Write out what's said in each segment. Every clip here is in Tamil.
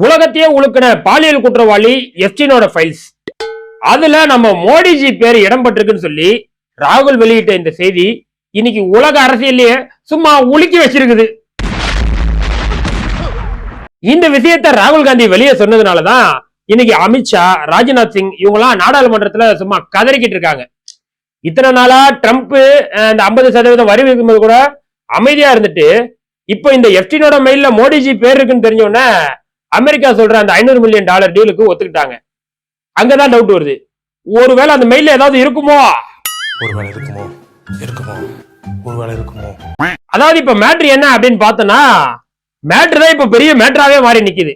உலகத்தையே உழுக்கின பாலியல் குற்றவாளி எப்ஸ்டீனோட ஃபைல்ஸ். அதுல நம்ம மோடிஜி பேர் இடம்பெற்றிருக்குன்னு சொல்லி ராகுல் வெளியிட்ட இந்த செய்தி இன்னைக்கு உலக அரசியலையே சும்மா உலுக்கி வச்சிருக்குது. இந்த விஷயத்தை ராகுல் காந்தி வெளியே சொன்னதுனாலதான் இன்னைக்கு அமித்ஷா, ராஜ்நாத் சிங் இவங்கெல்லாம் நாடாளுமன்றத்துல சும்மா கதறிக்கிட்டு இருக்காங்க. இத்தனை நாளா ட்ரம்ப் இந்த 50% வரி விதிக்கும்போது கூட அமைதியா இருந்துட்டு இப்ப இந்த எப்ஸ்டீனோட மெயில்ல மோடிஜி பேர் இருக்குன்னு தெரிஞ்ச உடனே அமெரிக்கா சொல்ற அந்த $500 மில்லியன் டீலுக்கு ஒத்துக்கிட்டாங்க. அங்கதான் டவுட் வருது, ஒருவேளை அந்த மெயில்ல ஏதாவது இருக்குமோ. அதாவது இப்ப மேட்ரு என்ன அப்படின்னு பார்த்தோம்னா, மேட்ரு தான் இப்ப பெரிய மேட்டராவே மாறி நிக்குது.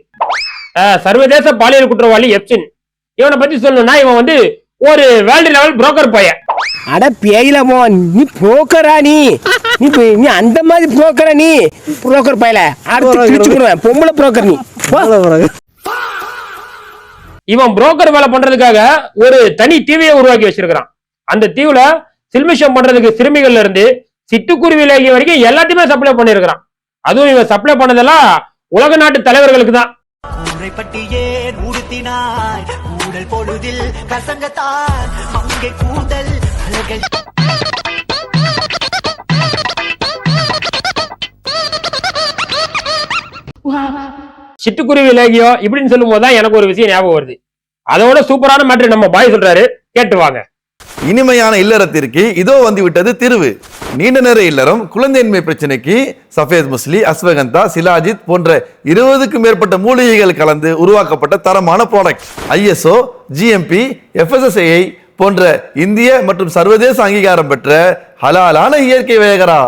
சர்வதேச பாலியல் குற்றவாளி எப்ஸ்டீன், இவனை பத்தி சொல்லணும்னா இவன் வந்து ஒரு வேர்ல்டு லெவல் புரோக்கர் பையன். அட பேயிலமோ, நீ புரோக்கரா? நீ அந்த மாதிரி புரோக்கரா? நீ புரோக்கர் பையல பொம்பளை புரோக்கர். நீ இவன் புரோக்கர் வேலை பண்றதுக்காக ஒரு தனி தீவையை உருவாக்கி வச்சிருக்கான். அந்த தீவுல சில்மிஷம் பண்றதுக்கு சிறுமிகள்ல இருந்து சிட்டுக்குருவி லேகிய வரைக்கும் எல்லாத்தையுமே சப்ளை பண்ணிருக்கான். அதுவும் இவன் சப்ளை பண்ணதெல்லாம் உலக நாட்டு தலைவர்களுக்கு தான். சிட்டுக்குருவி லேகியோ இப்படின்னு சொல்லும் போதுதான் எனக்கு ஒரு விஷயம் ஞாபகம் வருது. அதோட சூப்பரான மேட்டர் நம்ம பாய் சொல்றாரு, கேட்டு வாங்க. இனிமையான இல்லறத்திற்கு இதோ வந்து விட்டது திருவு. நீண்ட நேர இல்லறம், குழந்தையின்மை பிரச்சனைக்கு சஃபேத் முஸ்லி, அஸ்வகந்தா, சிலாஜித் போன்ற 20க்கும் மேற்பட்ட மூலிகைகள் கலந்து உருவாக்கப்பட்ட தரமான ப்ராடக்ட். ISO, GMP, FSSAI போன்ற இந்திய மற்றும் சர்வதேச அங்கீகாரம் பெற்ற ஹலாலான இயற்கை வேகரா.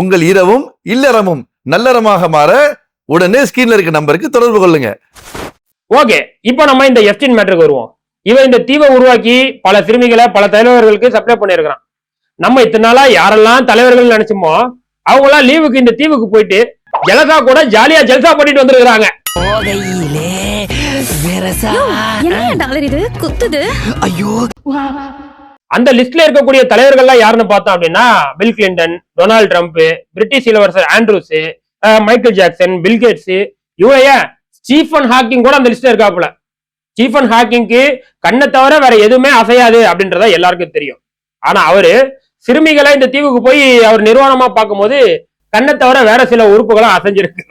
உங்கள் இரவும் இல்லறமும் நல்லறமாக மாற உடனே ஸ்கிரீன்ல இருக்க நம்பருக்கு தொடர்பு கொள்ளுங்க. ஓகே, இப்போ நம்ம இந்த எப்ஸ்டீன் மேட்டருக்கு வருவோம். இவன் இந்த தீவை உருவாக்கி பல சிறுமிகளை பல தலைவர்களுக்கு சப்ளை பண்ணிருக்கான். நம்ம இத்தனை நாளா யாரெல்லாம் தலைவர்கள் நினைச்சோமோ அவங்க எல்லாம் லீவுக்கு இந்த தீவுக்கு போயிட்டு ஜலசா கூட ஜாலியா ஜல்சா பண்ணிட்டு வந்திருக்காங்க. அந்த லிஸ்ட்ல இருக்கக்கூடிய தலைவர்கள்லாம் யாருன்னு பார்த்தோம் அப்படின்னா, bill Clinton, Donald Trump, British இளவரசர் ஆண்ட்ரூஸ், மைக்கேல் ஜாக்சன், பில்கேட்ஸ், இவங்க ஸ்டீஃபன் ஹாக்கிங் கூட அந்த லிஸ்ட்ல இருக்காப்புல. ஸ்டீஃபன் ஹாக்கிங்க்கு கண்ணை தவிர வேற எதுவுமே அசையாது அப்படின்றத எல்லாருக்கும் தெரியும். ஆனா அவரு சிறுமிகளை இந்த தீவுக்கு போய் அவர் நிர்வாணமா பார்க்கும்போது கண்ணை தவிர வேற சில உறுப்புகளும் அசைஞ்சிருக்கு.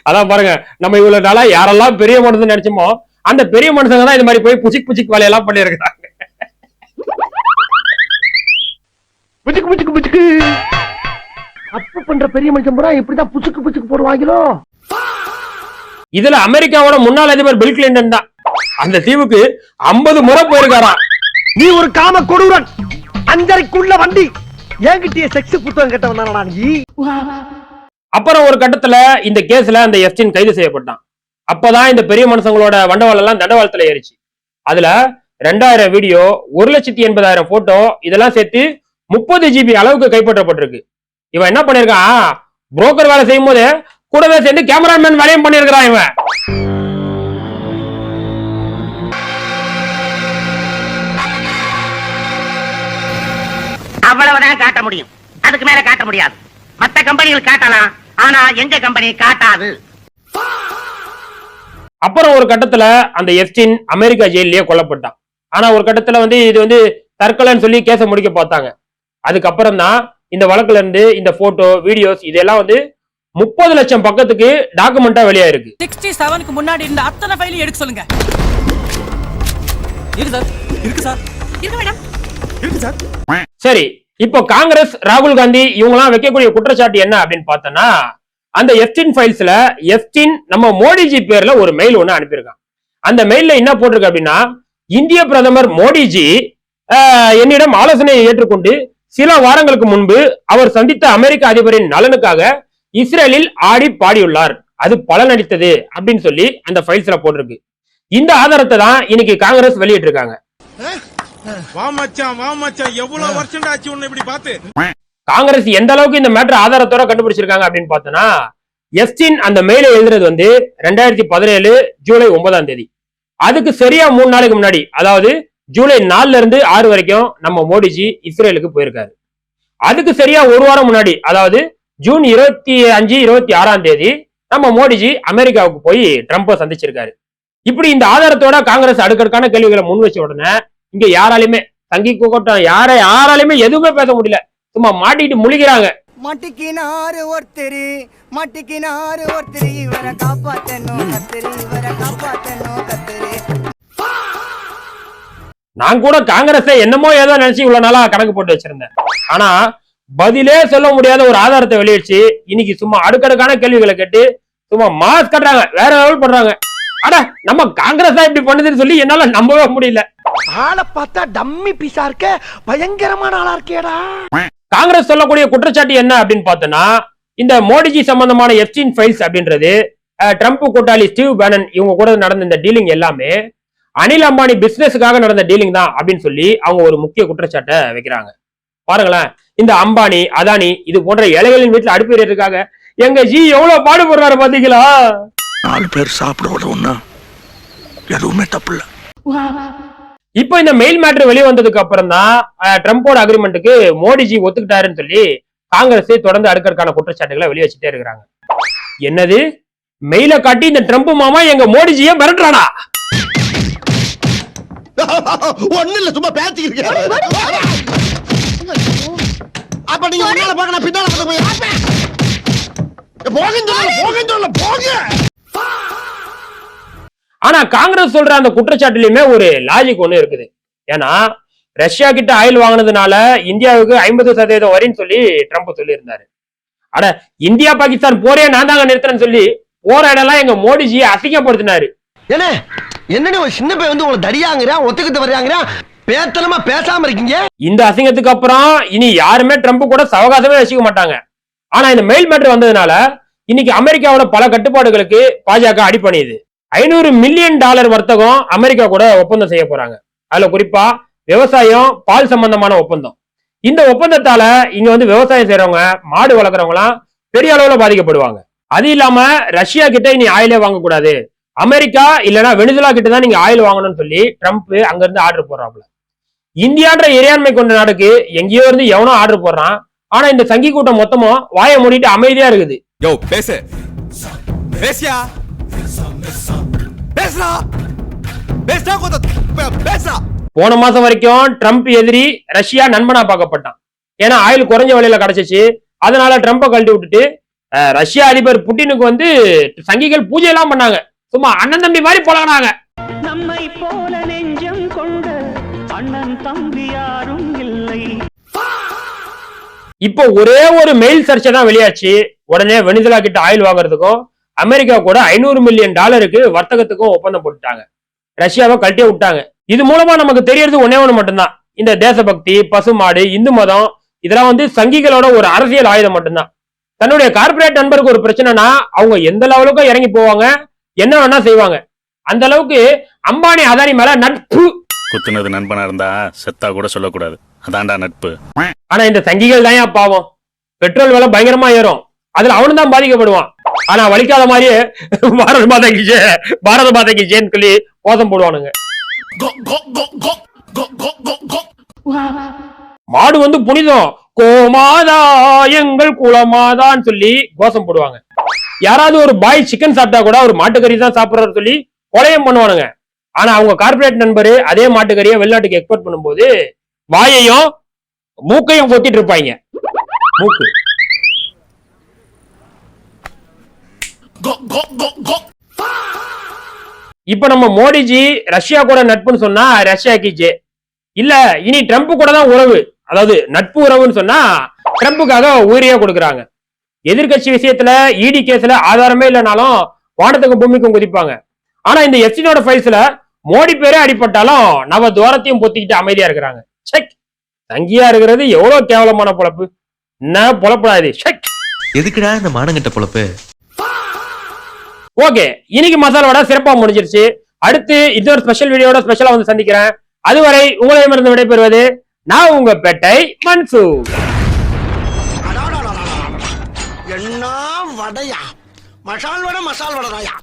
அதான் பாருங்க, நம்ம இவ்வளவு நாளா யாரெல்லாம் பெரிய மனுஷன் நினைச்சோமோ அந்த பெரிய மனுஷங்க தான் இந்த மாதிரி போய் புச்சிக் புச்சிக் வேலையெல்லாம் பண்ணிருக்காங்க. அப்ப பண்ற பெரிய மனுஷன் பூரா இப்படிதான் புச்சுக்கு புச்சுக்கு போடுவாங்களோ. இதுல அமெரிக்காவோட முன்னாள் அதிபர் பில் கிளின்டன் தான் அந்த தீவுக்கு 50 முறை போயிருக்காராம். நீ ஒரு காம கொடூரன், அஞ்சரைக்குள்ள வண்டி, என்கிட்டயே செக்ஸ் புத்தகம் கேட்டவனா நீ. அப்புறம் ஒரு கட்டத்துல இந்த கேஸ்ல அந்த எப்ஸ்டீன் கைது செய்யப்பட்டான். அப்பதான் இந்த பெரிய மனுஷங்களோட வண்டவாள் எல்லாம் தண்டவாளத்துல ஏறிச்சு. அதுல 2000 வீடியோ, 1,80,000 போட்டோ, இதெல்லாம் சேர்த்து 30 GB அளவுக்கு கைப்பற்றப்பட்டிருக்கு. இவன் என்ன பண்ணிருக்கான், புரோக்கர் வேலை செய்யும் போது கூடவே சேர்ந்து கேமராமேன் வேலையும் பண்ணிருக்கான். இவன் அவ்வளவுதான் காட்ட முடியும், அதுக்கு மேல காட்ட முடியாது. மத்த கம்பெனிகள் காட்டலாம், ஆனா எங்க கம்பெனி காட்டாது. அப்புறம் ஒரு கட்டத்துல அந்த எப்ஸ்டீன் அமெரிக்கா ஜெயிலே கொல்லப்பட்டான். ஆனா ஒரு கட்டத்துல இது தற்கொலைன்னு சொல்லி கேஸ முடிக்க பார்த்தாங்க. அதுக்கப்புறம் தான் இந்த வழக்குல இருந்து இந்த போட்டோ, வீடியோஸ் இதெல்லாம் 30 லட்சம் பக்கத்துக்கு டாக்குமெண்டா வெளியா இருக்கு. 67க்கு முன்னாடி இருந்த அத்தனை ஃபைலையும் எடுக்க சொல்லுங்க. இருக்கு சார், இருக்கு சார், இருக்கு மேடம், இருக்கு சார். சரி, இப்போ காங்கிரஸ், ராகுல் காந்தி இவங்கலாம் வைக்கக்கூடிய குற்றச்சாட்டு என்ன அப்படின்னு பார்த்தோம்னா, அந்த எப்ஸ்டீன் ஃபைல்ஸ்ல எப்ஸ்டீன் நம்ம மோடிஜி பேர்ல ஒரு மெயில் ஒண்ணு அனுப்பியிருக்கான். அந்த மெயில்ல என்ன போட்டிருக்கு அப்படின்னா, இந்திய பிரதமர் மோடிஜி என்னிடம் ஆலோசனையை ஏற்றுக்கொண்டு சில வாரங்களுக்கு முன்பு அவர் சந்தித்த அமெரிக்க அதிபரின் நலனுக்காக இஸ்ரேலில் ஆடி பாடியுள்ளார், அது பலனளித்தது அப்படின்னு சொல்லி அந்த ஃபைல்ஸ்ல போட்டிருக்கு. இந்த ஆதாரத்தை தான் இன்னைக்கு காங்கிரஸ் வெளியிட்டு இருக்காங்க. காங்கிரஸ் எந்த அளவுக்கு இந்த மேட்டர் ஆதாரத்தோட கண்டுபிடிச்சிருக்காங்க அப்படின்னு பார்த்தோம்னா, எப்ஸ்டீன் அந்த மெயிலை எழுதுறது 2017 ஜூலை 9ஆம் தேதி. அதுக்கு சரியா 3 நாளைக்கு முன்னாடி, அதாவது ஜூலை 4ல இருந்து 6 வரைக்கும் நம்ம மோடிஜி இஸ்ரேலுக்கு போயிருக்காரு. அதுக்கு சரியா ஒரு வாரம் முன்னாடி, அதாவது ஜூன் 25, 26ஆம் தேதி நம்ம மோடிஜி அமெரிக்காவுக்கு போய் ட்ரம்ப்பை சந்திச்சிருக்காரு. இப்படி இந்த ஆதாரத்தோட காங்கிரஸ் அடுக்கடுக்கான கேள்விகளை முன் வச்ச உடனே இங்க யாராலையுமே தங்கி கூட்டம் யாராலையுமே எதுவுமே பேச முடியல. சும்மா மாட்டிட்டு முழிக்கிறாங்க. மாட்டிக்கினாரு ஒருத்தர் இவரை காப்பாத்தணும் கத்தரு. நான் கூட காங்கிரஸ் என்னமோ ஏதோ நினைச்சு இவ்வளவு நாளா கணக்கு போட்டு வச்சிருந்தேன். ஆனா பதிலே சொல்ல முடியாத ஒரு ஆதாரத்தை வெளியிடுச்சு. இன்னைக்கு சும்மா அடுக்கடுக்கான கேள்விகளை கேட்டு சும்மா மாஸ் கட்டுறாங்க, வேற லெவல் பண்றாங்க. ஆனா நம்ம காங்கிரஸ் தான் இப்படி பண்ணுதுன்னு சொல்லி என்னால நம்பவே முடியல. ஆளை பார்த்தா டம்மி பீஸா இருக்க, பயங்கரமான ஆளா இருக்கேடா. காங்கிரஸ் சொல்லக்கூடிய குற்றச்சாட்டு என்ன அப்படின்னு பார்த்தோம்னா, இந்த மோடிஜி சம்பந்தமான எப்ஸ்டீன் ஃபைல்ஸ் அப்படின்றது ட்ரம்ப் கூட்டாளி ஸ்டீவ் பேனன் இவங்க கூட நடந்த இந்த டீலிங் எல்லாமே அனில் அம்பானி பிசினஸுக்காக நடந்த டீலிங் தான் அப்படின்னு சொல்லி அவங்க ஒரு முக்கிய குற்றச்சாட்டை வைக்கிறாங்க. பாருங்களேன், இந்த அம்பானி அதானி இது போன்ற ஏழைகளின் வீட்டுல அடுப்பேறதுக்காக எங்க ஜி எவ்வளவு பாடுபடுறாரு பாத்தீங்களா? 4 பேர் சாப்பிட எதுவுமே தப்பு இல்ல. இப்போ இந்த மெயில் மேட்டர் வெளியே வந்ததுக்கு அப்புறம் தான் ட்ரம்போட அக்ரிமெண்ட்டுக்கு மோடிஜி ஒத்துக்கிட்டாருன்னு சொல்லி காங்கிரஸ் தொடர்ந்து அடுக்கடுக்கான குற்றச்சாட்டுகளை வெளியே வச்சுட்டே இருக்கிறாங்க. என்னது, மெயில காட்டி இந்த ட்ரம்ப் மாமா எங்க மோடிஜியை மிரட்டுறானா? ஒண்ணு இல்ல, சும்மா பேசிக்கிட்டு. அப்ப நீங்க முன்னால போங்க, பின்னால போங்க. ஆனா காங்கிரஸ் சொல்ற அந்த குற்றச்சாட்டுலயுமே ஒரு லாஜிக் ஒண்ணு இருக்குது. ஏன்னா ரஷ்யா கிட்ட ஆயில் வாங்கினதுனால இந்தியாவுக்கு 50% வரின்னு சொல்லி ட்ரம்ப் சொல்லி இருந்தாரு. அட, இந்தியா பாகிஸ்தான் போரே நான் தாங்க நிறுத்துறேன்னு சொல்லி போற இடம்லாம் எங்க மோடிஜி அசிங்கப்படுத்தினாரு. என்ன ஒரு சின்ன பையன் வந்து உங்களை தடியாங்கிறா, ஒத்துக்கிட்டு வர்றாங்கிறா, பேத்தனமா பேசாம இருக்கீங்க. இந்த அசிங்கத்துக்கு அப்புறம் இனி யாருமே ட்ரம்ப் கூட சவகாசமே வச்சுக்க மாட்டாங்க. ஆனா இந்த மெயில் மேட்டர் வந்ததுனால இன்னைக்கு அமெரிக்காவோட பல கட்டுப்பாடுகளுக்கு பாஜக அடிபணியுது. $500 மில்லியன் வர்த்தகம் அமெரிக்கா கூட ஒப்பந்தம் செய்ய போறாங்க. அதுல குறிப்பா விவசாயம், பால் சம்பந்தமான ஒப்பந்தம். இந்த ஒப்பந்தத்தால இங்க வந்து விவசாயம் செய்யறவங்க, மாடு வளர்க்குறவங்க எல்லாம் பெரிய அளவுல பாதிக்கப்படுவாங்க. அது இல்லாம ரஷ்யா கிட்ட இனி ஆயிலே வாங்கக்கூடாது, அமெரிக்கா இல்லைன்னா வெனிசுலா கிட்ட தான் நீங்க ஆயில் வாங்கணும்னு சொல்லி ட்ரம்ப் அங்க இருந்து ஆர்டர் போடுறாப்ல. இந்தியான்ற இறையாண்மை கொண்ட நாடுக்கு எங்கேயோ இருந்து எவனோ ஆர்டர் போடுறான். ஆனா இந்த சங்கி கூட்டம் மொத்தமும் வாயை மூடிட்டு அமைதியா இருக்குது. போன மாசம் வரைக்கும் ட்ரம்ப் எதிரி, ரஷ்யா நண்பனா பார்க்கப்பட்டான். ஏன்னா ஆயில் குறைஞ்ச விலையில கிடைச்சிச்சு. அதனால ட்ரம்ப கழட்டி விட்டுட்டு ரஷ்யா அதிபர் புட்டினுக்கு வந்து சங்கிகள் பூஜை எல்லாம் பண்ணாங்க. சும்மா அண்ணன் தம்பி மாதிரி பழகினாங்க. நம்மை போல நெஞ்சம் கொண்ட அண்ணன் தம்பி யாரும் இல்லை. இப்போ ஒரே ஒரு மெயில் சர்ச்சை தான் வெளியாச்சு. உடனே வெனிசுலா கிட்ட ஆயில் வாங்குறதுக்கும் அமெரிக்கா கூட $500 மில்லியன் வர்த்தகத்துக்கும் ஒப்பந்தம் போட்டுட்டாங்க. ரஷ்யாவை கழட்டியே விட்டாங்க. இது மூலமா நமக்கு தெரியறது ஒன்னே ஒண்ணு மட்டும்தான், இந்த தேசபக்தி, பசுமாடு, இந்து மதம் இதெல்லாம் வந்து சங்கிகளோட ஒரு அரசியல் ஆயுதம் மட்டும்தான். தன்னுடைய கார்பரேட் நண்பருக்கு ஒரு பிரச்சனைனா அவங்க எந்த லெவலுக்கும் இறங்கி போவாங்க, என்ன வேணா செய்வாங்க. அந்த அளவுக்கு அம்பானி அதானி மேல நட்பு. குத்துனது நண்பனா இருந்தா செத்தா கூட சொல்லக்கூடாது, அதான்டா நட்பு. ஆனா இந்த சங்கிகள் தான் பாவம். பெட்ரோல் விலை பயங்கரமா ஏறும், அதுல அவனு தான் பாதிக்கப்படுவான். ஆனா வலிக்காத மாதிரியே பாரத மாதா கி ஜெய்ன்னு சொல்லி கோஷம் போடுவானுங்க. மாடு வந்து புனிதம், கோமாதா எங்கள் குலமாதான்னு சொல்லி கோஷம் போடுவாங்க. யாராவது ஒரு பாய் சிக்கன் சாப்பிட்டா கூட ஒரு மாட்டுக்கறி தான் சாப்பிடுறாரு சொல்லி கொலையும் பண்ணுவானுங்க. ஆனா அவங்க கார்பரேட் நண்பரு அதே மாட்டுக்கறியை வெளிநாட்டுக்கு எக்ஸ்போர்ட் பண்ணும்போது வாயையும் மூக்கையும் கொத்திட்டு இருப்பாங்க. மூக்கு. இப்ப நம்ம மோடிஜி ரஷ்யா கூட நட்புன்னு சொன்னா ரஷ்யாக்கு ஜே இல்ல, இனி ட்ரம்ப் கூட தான் உறவு, அதாவது நட்பு உறவுன்னு சொன்னா ட்ரம்புக்காக உயிரையே கொடுக்குறாங்க. எதிர்கட்சி விஷயத்துல இடி கேஸ்ல ஆதாரமே இல்லைனாலும் வானத்துக்கும் பூமிக்கும் குதிப்பாங்க. ஆனா இந்த எப்ஸ்டீனோட ஃபைல்ஸ்ல மோடி பேரே அடிபட்டாலும் நவ துவாரத்தையும் பொத்திக்கிட்டு அமைதியா இருக்கிறாங்க. செக், தங்கியா இருக்கிறது எவ்வளவு கேவலமான பொழப்பு. என்ன பொழப்படாது. செக், எதுக்குடா இந்த மானங்கட்ட பொழப்பு. ஓகே, இன்னைக்கு மசாலோட சிறப்பா முடிஞ்சிருச்சு. அடுத்து இன்னொரு ஸ்பெஷல் வீடியோட ஸ்பெஷலா வந்து சந்திக்கிறேன். அதுவரை உங்களிடமிருந்து விடைபெறுவது நான் உங்க பேட்டை மன்சூர். என்ன வடையா, மசால் வடை, மசால் வடையா.